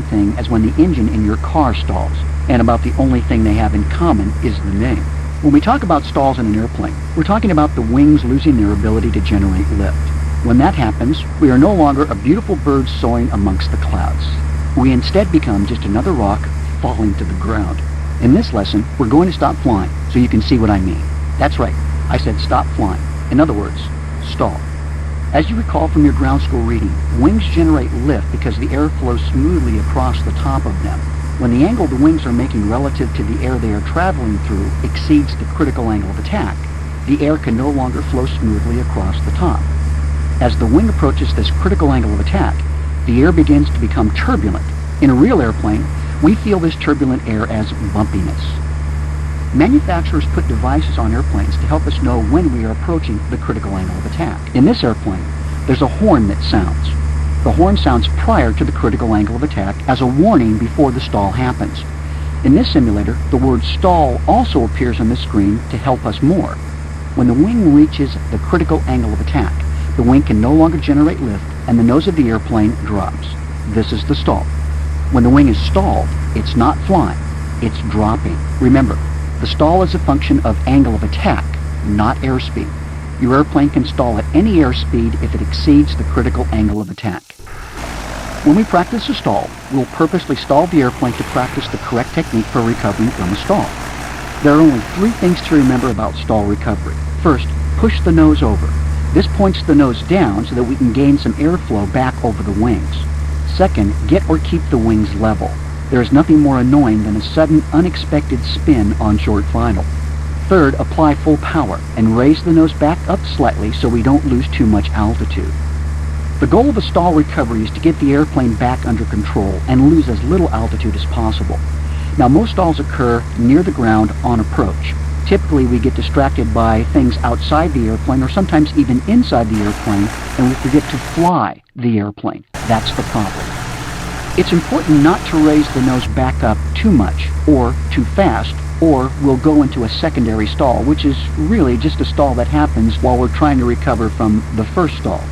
thing as when the engine in your car stalls, and about the only thing they have in common is the name. When we talk about stalls in an airplane, we're talking about the wings losing their ability to generate lift. When that happens, we are no longer a beautiful bird soaring amongst the clouds. We instead become just another rock falling to the ground. In this lesson, we're going to stop flying, so you can see what I mean. That's right, I said stop flying. In other words, stall. As you recall from your ground school reading, wings generate lift because the air flows smoothly across the top of them. When the angle the wings are making relative to the air they are traveling through exceeds the critical angle of attack, the air can no longer flow smoothly across the top. As the wing approaches this critical angle of attack, the air begins to become turbulent. In a real airplane, we feel this turbulent air as bumpiness. Manufacturers put devices on airplanes to help us know when we are approaching the critical angle of attack. In this airplane, there's a horn that sounds. The horn sounds prior to the critical angle of attack as a warning before the stall happens. In this simulator, the word stall also appears on the screen to help us more. When the wing reaches the critical angle of attack, the wing can no longer generate lift and the nose of the airplane drops. This is the stall. When the wing is stalled, it's not flying, it's dropping. Remember, the stall is a function of angle of attack, not airspeed. Your airplane can stall at any airspeed if it exceeds the critical angle of attack. When we practice a stall, we'll purposely stall the airplane to practice the correct technique for recovering from a stall. There are only 3 things to remember about stall recovery. First, push the nose over. This points the nose down so that we can gain some airflow back over the wings. Second, get or keep the wings level. There is nothing more annoying than a sudden, unexpected spin on short final. Third, apply full power and raise the nose back up slightly so we don't lose too much altitude. The goal of a stall recovery is to get the airplane back under control and lose as little altitude as possible. Now, most stalls occur near the ground on approach. Typically, we get distracted by things outside the airplane or sometimes even inside the airplane, and we forget to fly the airplane. That's the problem. It's important not to raise the nose back up too much or too fast, or we'll go into a secondary stall, which is really just a stall that happens while we're trying to recover from the first stall.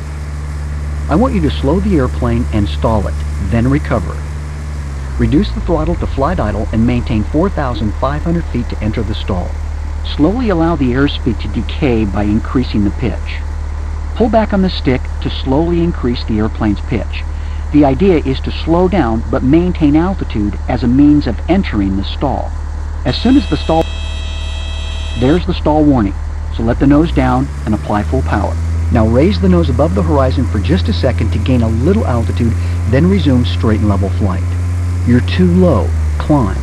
I want you to slow the airplane and stall it, then recover. Reduce the throttle to flight idle and maintain 4,500 feet to enter the stall. Slowly allow the airspeed to decay by increasing the pitch. Pull back on the stick to slowly increase the airplane's pitch. The idea is to slow down but maintain altitude as a means of entering the stall. As soon as the stall... There's the stall warning, so let the nose down and apply full power. Now raise the nose above the horizon for just a second to gain a little altitude, then resume straight and level flight. You're too low. Climb.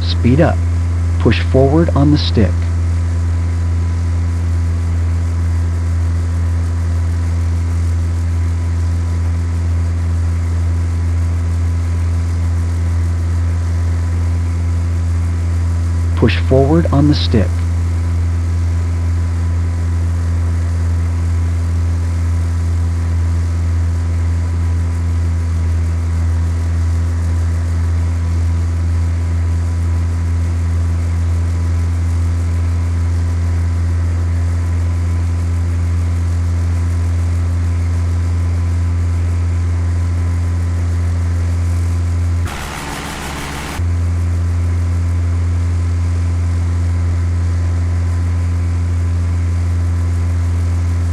Speed up. Push forward on the stick. Push forward on the stick.